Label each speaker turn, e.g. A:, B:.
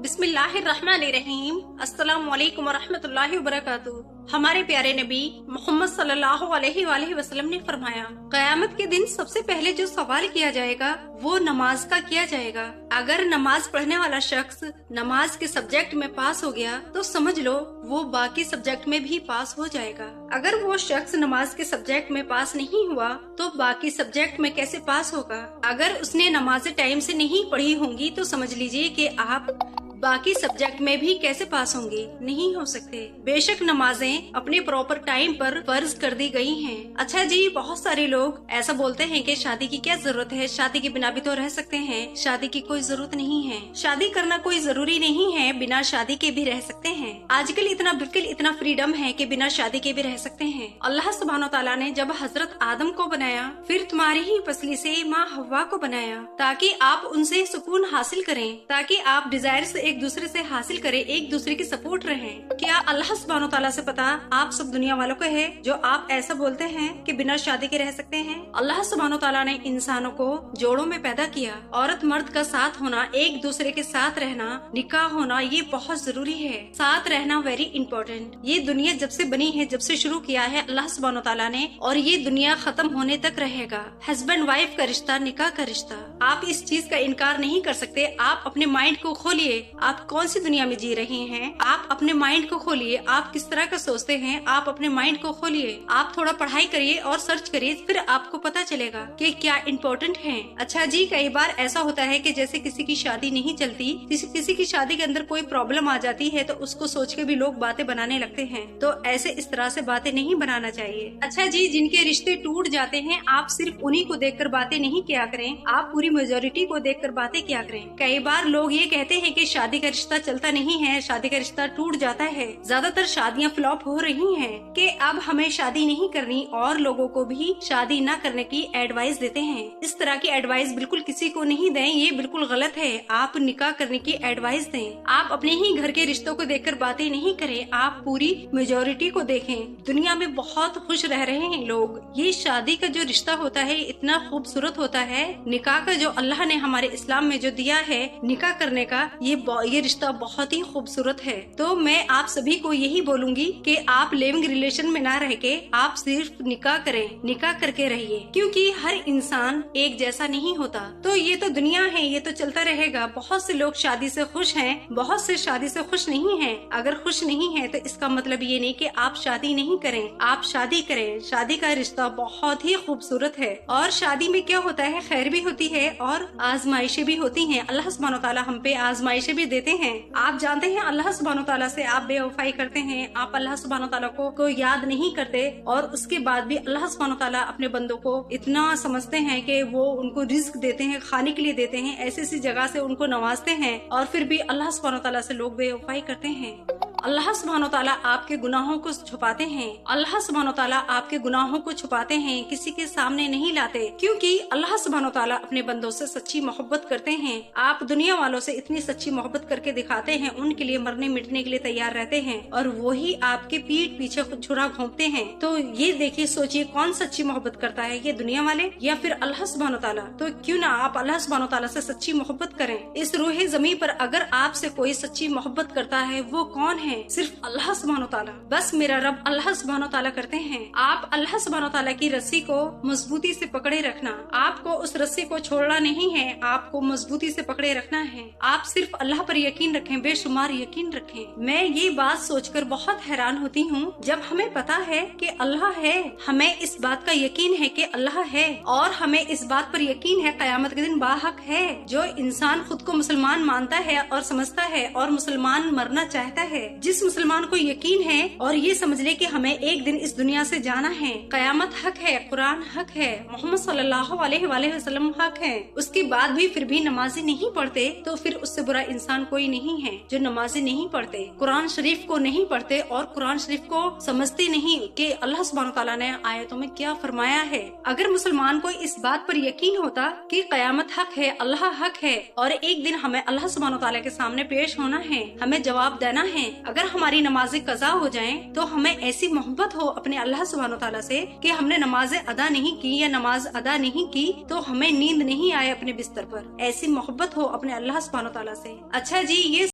A: बिस्मिल्लाहिर्रहमानिर्रहीम। अस्सलाम वालेकुम वरहमतुल्लाहि वबरकातुहू। हमारे प्यारे नबी मोहम्मद सल्लल्लाहु अलैहि वसल्लम ने फरमाया, क़यामत के दिन सबसे पहले जो सवाल किया जाएगा वो नमाज का किया जाएगा। अगर नमाज पढ़ने वाला शख्स नमाज के सब्जेक्ट में पास हो गया तो समझ लो वो बाकी सब्जेक्ट में भी पास हो जाएगा। अगर वो शख्स नमाज के सब्जेक्ट में पास नहीं हुआ तो बाकी सब्जेक्ट में कैसे पास होगा। अगर उसने नमाजें टाइम से नहीं पढ़ी होंगी तो समझ लीजिए कि आप बाकी सब्जेक्ट में भी कैसे पास होंगे, नहीं हो सकते। बेशक नमाजें अपने प्रॉपर टाइम पर फर्ज कर दी गई हैं। अच्छा जी, बहुत सारे लोग ऐसा बोलते हैं कि शादी की क्या जरूरत है, शादी के बिना भी तो रह सकते हैं। शादी की कोई जरूरत नहीं है, शादी करना कोई जरूरी नहीं है, बिना शादी के भी रह सकते हैं। आजकल इतना फ्रीडम है कि बिना शादी के भी रह सकते हैं। अल्लाह सुब्हानो तआला ने जब हजरत आदम को बनाया फिर तुम्हारी ही पसली से माँ हव्वा को बनाया ताकि आप उनसे सुकून हासिल करें, ताकि आप डिजायर एक दूसरे से हासिल करें, एक दूसरे की सपोर्ट रहें। क्या अल्लाह सुब्हानो तआला से पता आप सब दुनिया वालों को है जो आप ऐसा बोलते हैं कि बिना शादी के रह सकते हैं। अल्लाह सुब्हानो तआला ने इंसानों को जोड़ों में पैदा किया। औरत मर्द का साथ होना, एक दूसरे के साथ रहना, निकाह होना, ये बहुत जरूरी है। साथ रहना वेरी इंपॉर्टेंट। ये दुनिया जब से बनी है, जब से शुरू किया है अल्लाह सुब्हानो तआला ने, और ये दुनिया खत्म होने तक रहेगा। हस्बैंड वाइफ का रिश्ता, निकाह का रिश्ता, आप इस चीज का इनकार नहीं कर सकते। आप अपने माइंड को खोलिए, आप कौन सी दुनिया में जी रहे हैं। आप अपने माइंड को खोलिए, आप किस तरह का सोचते हैं, आप अपने माइंड को खोलिए। आप थोड़ा पढ़ाई करिए और सर्च करिए, फिर आपको पता चलेगा कि क्या इम्पोर्टेंट है। अच्छा जी, कई बार ऐसा होता है कि जैसे किसी की शादी नहीं चलती, किसी की शादी के अंदर कोई प्रॉब्लम आ जाती है तो उसको सोच के भी लोग बातें बनाने लगते हैं। तो ऐसे इस तरह से बातें नहीं बनाना चाहिए। अच्छा जी, जिनके रिश्ते टूट जाते हैं आप सिर्फ उन्हीं को देखकर बातें नहीं किया करें, आप पूरी मेजोरिटी को देखकर बातें किया करें। कई बार लोग ये कहते हैं कि शादी का रिश्ता चलता नहीं है, शादी का रिश्ता टूट जाता है। ज्यादातर शादियां फ्लॉप हो रही हैं कि अब हमें शादी नहीं करनी और लोगों को भी शादी न करने की एडवाइस देते हैं। इस तरह की एडवाइस बिल्कुल किसी को नहीं दें, ये बिल्कुल गलत है। आप निकाह करने की एडवाइस दें। आप अपने ही घर के रिश्तों को देखकर बातें नहीं करें, आप पूरी मेजोरिटी को देखें। दुनिया में बहुत खुश रह रहे हैं लोग। ये शादी का जो रिश्ता होता है इतना खूबसूरत होता है। निकाह का जो अल्लाह ने हमारे इस्लाम में जो दिया है निकाह करने का, ये रिश्ता बहुत ही खूबसूरत है। तो मैं आप सभी को यही बोलूंगी कि आप लिविंग रिलेशन में ना रह के आप सिर्फ निकाह करें, निकाह करके रहिए, क्योंकि हर इंसान एक जैसा नहीं होता। तो ये तो दुनिया है, ये तो चलता रहेगा। बहुत से लोग शादी से खुश हैं, बहुत से शादी से खुश नहीं हैं। अगर खुश नहीं है तो इसका मतलब ये नहीं कि आप शादी नहीं करें, आप शादी करें। शादी का रिश्ता बहुत ही खूबसूरत है और शादी में क्या होता है, खैर भी होती है और आजमाइशें भी होती हैं। अल्लाह सुब्हानो तआला हम पे आजमाइशें भी देते हैं। आप जानते हैं अल्लाह सुब्हानो तआला से आप बेवफाई करते हैं, आप अल्लाह सुब्हानो तआला को याद नहीं करते और उसके बाद भी अल्लाह सुब्हानो तआला अपने बंदों को इतना समझते हैं कि वो उनको रिस्क देते हैं, खाने के लिए देते हैं, ऐसी जगह से उनको नवाजते हैं और फिर भी अल्लाह सुब्हानो तआला से लोग बेवफाई करते हैं। अल्लाह सुब्हानो तआला आपके गुनाहों को छुपाते हैं। अल्लाह सुब्हानो तआला आपके गुनाहों को छुपाते हैं, किसी के सामने नहीं लाते, क्योंकि अल्लाह सुब्हानो तआला अपने बंदों से सच्ची मोहब्बत करते हैं। आप दुनिया वालों से इतनी सच्ची मोहब्बत करके दिखाते हैं, उनके लिए मरने मिटने के लिए तैयार रहते हैं और वही आपके पीठ पीछे छुरा घोंपते हैं। तो ये देखिए, सोचिए कौन सच्ची मोहब्बत करता है, ये दुनिया वाले या फिर अल्लाह सुब्हानो तआला। तो क्यों ना आप अल्लाह सुब्हानो तआला से सच्ची मोहब्बत करें। इस रूहे ज़मीन पर अगर आपसे कोई सच्ची मोहब्बत करता है वो कौन है? सिर्फ अल्लाह सुब्हानो तआला। बस मेरा रब अल्लाह सुब्हानो तआला करते हैं। आप अल्लाह सुब्हानो तआला की रस्सी को मजबूती से पकड़े रखना, आपको उस रस्सी को छोड़ना नहीं है, आपको मजबूती से पकड़े रखना है। आप सिर्फ अल्लाह पर यकीन रखें, बेशुमार यकीन रखें। मैं ये बात सोचकर बहुत हैरान होती हूँ जब हमें पता है कि अल्लाह है, हमें इस बात का यकीन है कि अल्लाह है और हमें इस बात पर यकीन है क़यामत के दिन बाहक है। जो इंसान खुद को मुसलमान मानता है और समझता है और मुसलमान मरना चाहता है, जिस मुसलमान को यकीन है और ये समझ ले कि हमें एक दिन इस दुनिया से जाना है, क़यामत हक है, कुरान हक है, मोहम्मद सल्लल्लाहु अलैहि वसल्लम हक है, उसके बाद भी फिर भी नमाजी नहीं पढ़ते, तो फिर उससे बुरा इंसान कोई नहीं है जो नमाजी नहीं पढ़ते, कुरान शरीफ को नहीं पढ़ते और कुरान शरीफ को समझते नहीं कि अल्लाह सुब्हानो तआला ने आयतों में क्या फरमाया है। अगर मुसलमान को इस बात पर यकीन होता कि क़यामत हक है, अल्लाह हक है और एक दिन हमें अल्लाह सुब्हानो तआला के सामने पेश होना है, हमें जवाब देना है, अगर हमारी नमाजें कज़ा हो जाएं तो हमें ऐसी मोहब्बत हो अपने अल्लाह सुब्हानो तआला से कि हमने नमाजें अदा नहीं की या नमाज अदा नहीं की तो हमें नींद नहीं आए अपने बिस्तर पर, ऐसी मोहब्बत हो अपने अल्लाह सुब्हानो तआला से। अच्छा जी, ये